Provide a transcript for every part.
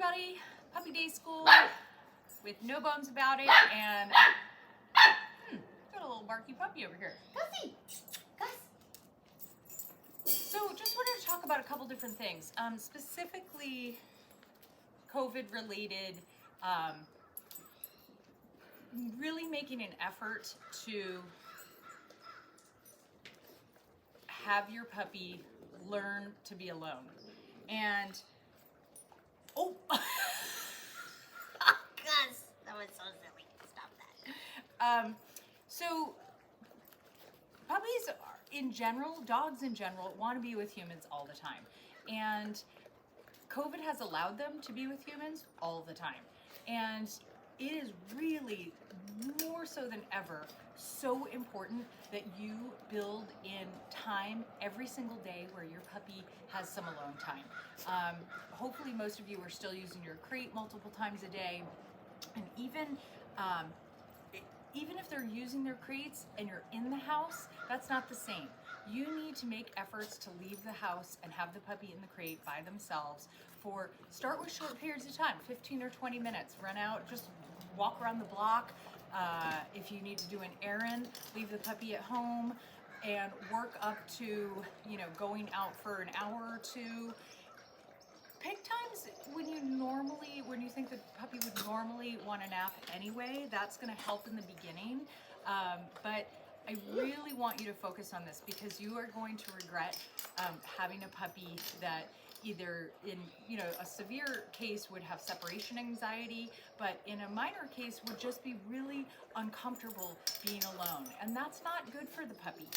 everybody, Puppy Day School with no bones about it, and got a little barky puppy over here. Gussie! Gus! So just wanted to talk about a couple different things, specifically COVID related, really making an effort to have your puppy learn to be alone. And oh, Gus! That was so silly. Stop that. So puppies in general, dogs in general, want to be with humans all the time. And COVID has allowed them to be with humans all the time. And it is really more so than ever so important that you build in time every single day where your puppy has some alone time. Hopefully most of you are still using your crate multiple times a day, and even if they're using their crates and you're in the house, that's not the same. You need to make efforts to leave the house and have the puppy in the crate by themselves start with short periods of time, 15 or 20 minutes. Run out, just walk around the block. If you need to do an errand, leave the puppy at home and work up to, going out for an hour or two. Pick times when you think the puppy would normally want a nap anyway. That's going to help in the beginning. But I really want you to focus on this because you are going to regret having a puppy that either in a severe case would have separation anxiety, but in a minor case would just be really uncomfortable being alone. And that's not good for the puppy.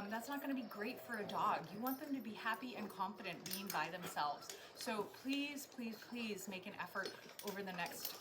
That's not going to be great for a dog. You want them to be happy and confident being by themselves. So please, please, please make an effort over the next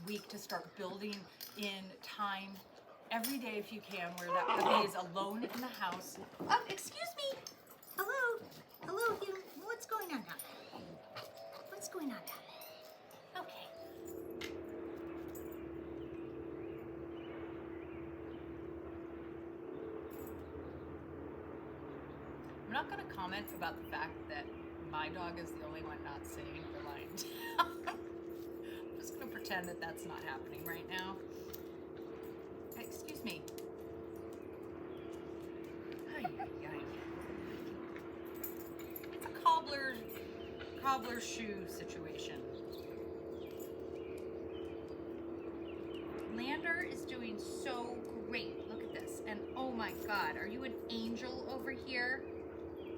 week to start building in time every day if you can where that puppy is alone in the house. Oh, excuse me. Hello. Hello, you. What's going on now? What's going on now? Okay. I'm not going to comment about the fact that my dog is the only one not sitting or lying down. I'm just going to pretend that that's not happening right now. Excuse me. Ay, ay, ay. It's a cobbler shoe situation. Lander is doing so great. Look at this. And oh my God, are you an angel over here?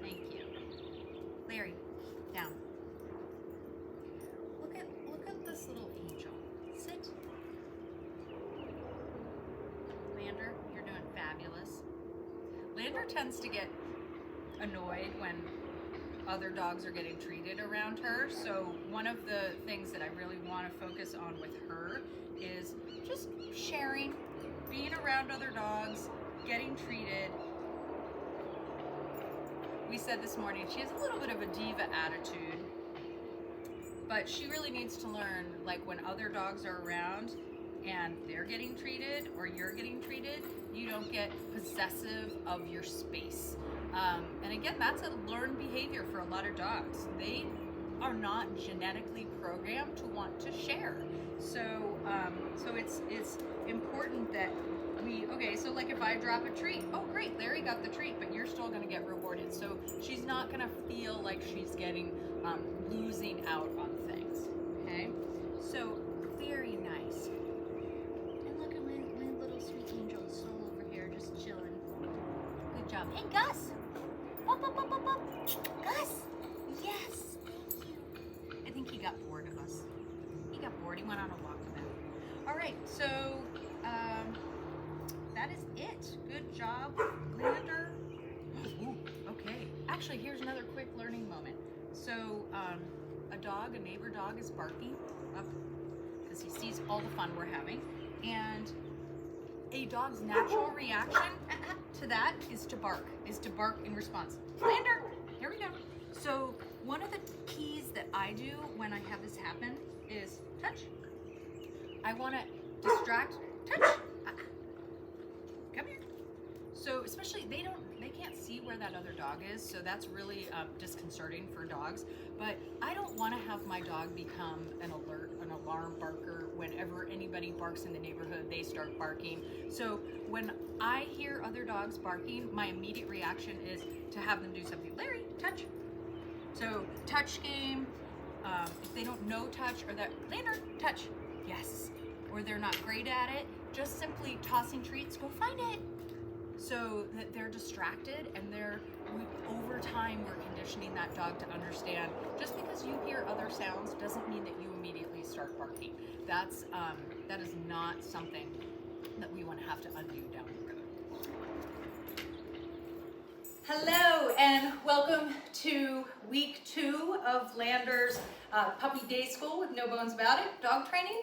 Thank you. Larry, down. Look at this little angel. Sit. Lander, you're doing fabulous. Lander tends to get annoyed when other dogs are getting treated around her. So one of the things that I really want to focus on with her is just sharing, being around other dogs, getting treated. We said this morning she has a little bit of a diva attitude, but she really needs to learn, like when other dogs are around and they're getting treated or you're getting treated, you don't get possessive of your space. And again, that's a learned behavior for a lot of dogs. They are not genetically programmed to want to share. So it's important that so like if I drop a treat, oh great, Larry got the treat, but you're still gonna get rewarded. So she's not gonna feel like she's getting, losing out on things, okay? So very nice. And look at my little sweet angel soul over here just chilling. Good job. Hey, Gus! Up, up, up, up, up. Gus! Yes! Thank you. I think he got bored of us. He got bored. He went on a walk with him. All right, so that is it. Good job, Lander. Ooh, okay. Actually, here's another quick learning moment. So a neighbor dog is barking up because he sees all the fun we're having. And a dog's natural reaction to that is to bark in response. Lander, here we go. So one of the keys that I do when I have this happen is touch. I want to distract, touch. Come here. So especially they can't see where that other dog is, so that's really disconcerting for dogs. But I don't want to have my dog become an alarm barker. Whenever anybody barks in the neighborhood, they start barking. So when I hear other dogs barking, my immediate reaction is to have them do something. Larry, touch. So touch game. If they don't know touch, or that Lander, touch. Yes. Or they're not great at it, just simply tossing treats. Go find it. So that they're distracted, and over time we're conditioning that dog to understand just because you hear other sounds doesn't mean that you immediately start barking. That is not something that we want to have to undo down the road. Hello and welcome to week 2 of Lander's Puppy Day School with No Bones About It dog training.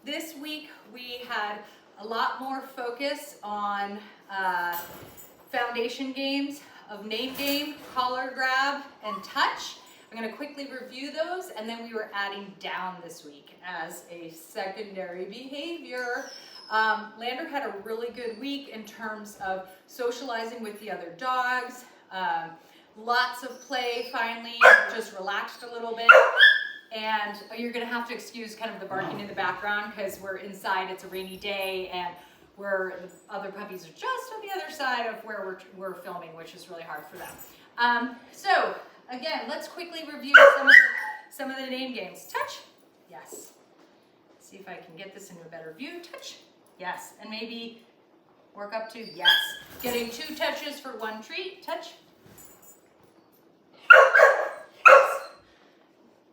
This week we had a lot more focus on foundation games of name game, collar grab, and touch. I'm going to quickly review those, and then we were adding down this week as a secondary behavior. Lander had a really good week in terms of socializing with the other dogs. Lots of play finally, just relaxed a little bit. And you're gonna have to excuse kind of the barking in the background because we're inside, it's a rainy day, and the other puppies are just on the other side of where we're filming, which is really hard for them. So again, let's quickly review some of the name games. Touch, yes. See if I can get this into a better view. Touch, yes. And maybe work up to yes. Getting 2 touches for 1 treat. Touch.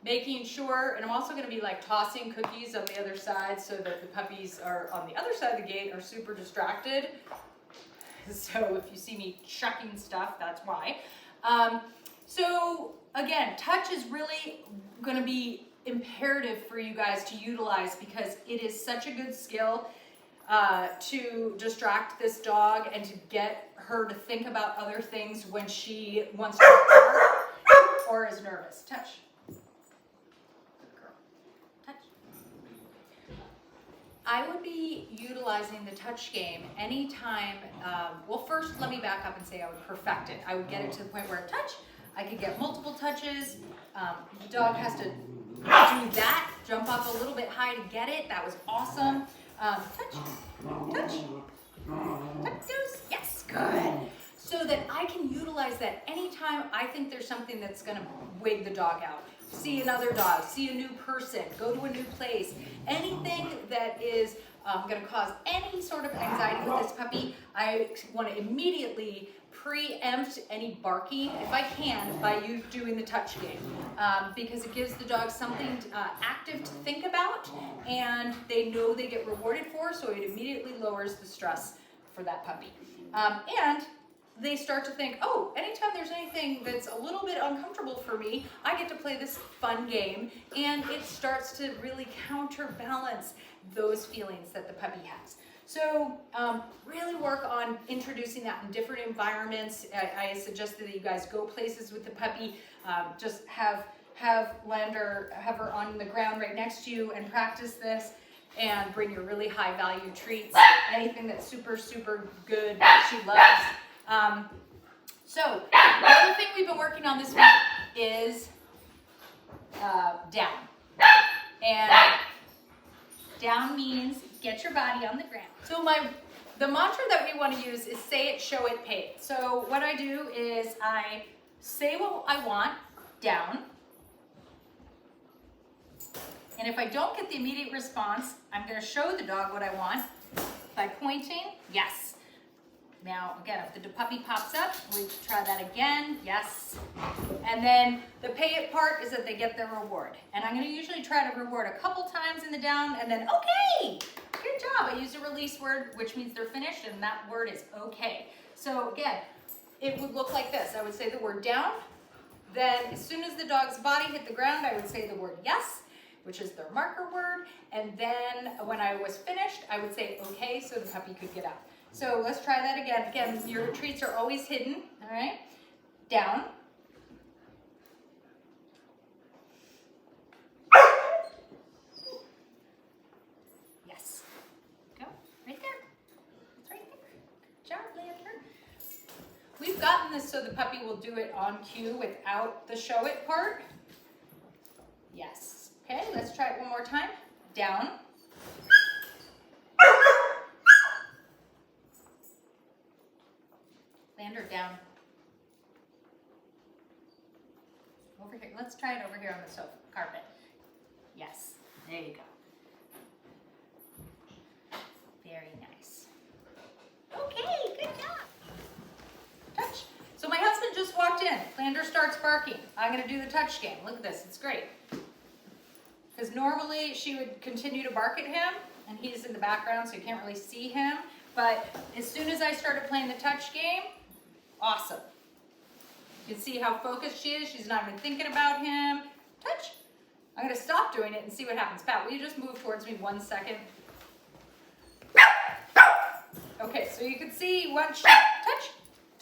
Making sure, and I'm also going to be like tossing cookies on the other side so that the puppies are on the other side of the gate are super distracted. So if you see me chucking stuff, that's why. So again, touch is really going to be imperative for you guys to utilize because it is such a good skill to distract this dog and to get her to think about other things when she wants to bark or is nervous. Touch. I would be utilizing the touch game anytime, well first let me back up and say I would perfect it. I would get it to the point where touch, I could get multiple touches. The dog has to do that, jump up a little bit high to get it. That was awesome. Touch, touch, touch, yes, good. So that I can utilize that anytime I think there's something that's gonna wig the dog out. See another dog, see a new person, go to a new place. Anything that is going to cause any sort of anxiety with this puppy, I want to immediately preempt any barking, if I can, by you doing the touch game. Because it gives the dog something active to think about, and they know they get rewarded for, so it immediately lowers the stress for that puppy. And they start to think, oh, anytime there's anything that's a little bit uncomfortable for me, I get to play this fun game, and it starts to really counterbalance those feelings that the puppy has. So really work on introducing that in different environments. I suggest that you guys go places with the puppy. Just have Lander, have her on the ground right next to you and practice this, and bring your really high value treats, anything that's super, super good that she loves. So the other thing we've been working on this week is down. And down means get your body on the ground. So the mantra that we want to use is say it, show it, pay it. So what I do is I say what I want, down. And if I don't get the immediate response, I'm going to show the dog what I want by pointing, yes. Now, again, if the puppy pops up, we try that again, yes. And then the pay it part is that they get their reward. And I'm going to usually try to reward a couple times in the down, and then, okay, good job. I use a release word, which means they're finished, and that word is okay. So again, it would look like this. I would say the word down. Then as soon as the dog's body hit the ground, I would say the word yes, which is their marker word. And then when I was finished, I would say okay, so the puppy could get out. So let's try that again. Again, your treats are always hidden, all right? Down. Yes. Go, right there. It's right there. Good we've gotten this so the puppy will do it on cue without the show it part. Yes. Okay, let's try it one more time. Down. Land her down. Over here. Let's try it over here on the sofa carpet. Yes. There you go. Very nice. Okay, good job. Touch. So my husband just walked in. Lander starts barking. I'm going to do the touch game. Look at this. It's great. Because normally she would continue to bark at him, and he's in the background, so you can't really see him. But as soon as I started playing the touch game, awesome. You can see how focused she is. She's not even thinking about him. Touch. I'm going to stop doing it and see what happens. Pat, will you just move towards me 1 second? Okay, so you can see once she, touch,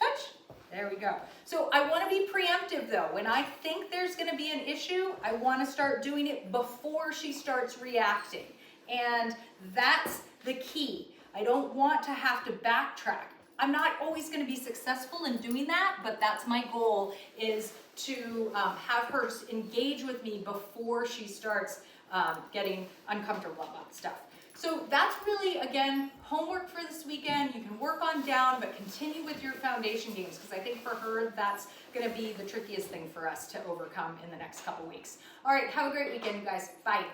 touch. There we go. So I want to be preemptive though. When I think there's going to be an issue, I want to start doing it before she starts reacting. And that's the key. I don't want to have to backtrack. I'm not always going to be successful in doing that, but that's my goal, is to have her engage with me before she starts getting uncomfortable about stuff. So that's really, again, homework for this weekend. You can work on down, but continue with your foundation games, because I think for her, that's going to be the trickiest thing for us to overcome in the next couple weeks. All right, have a great weekend, you guys. Bye.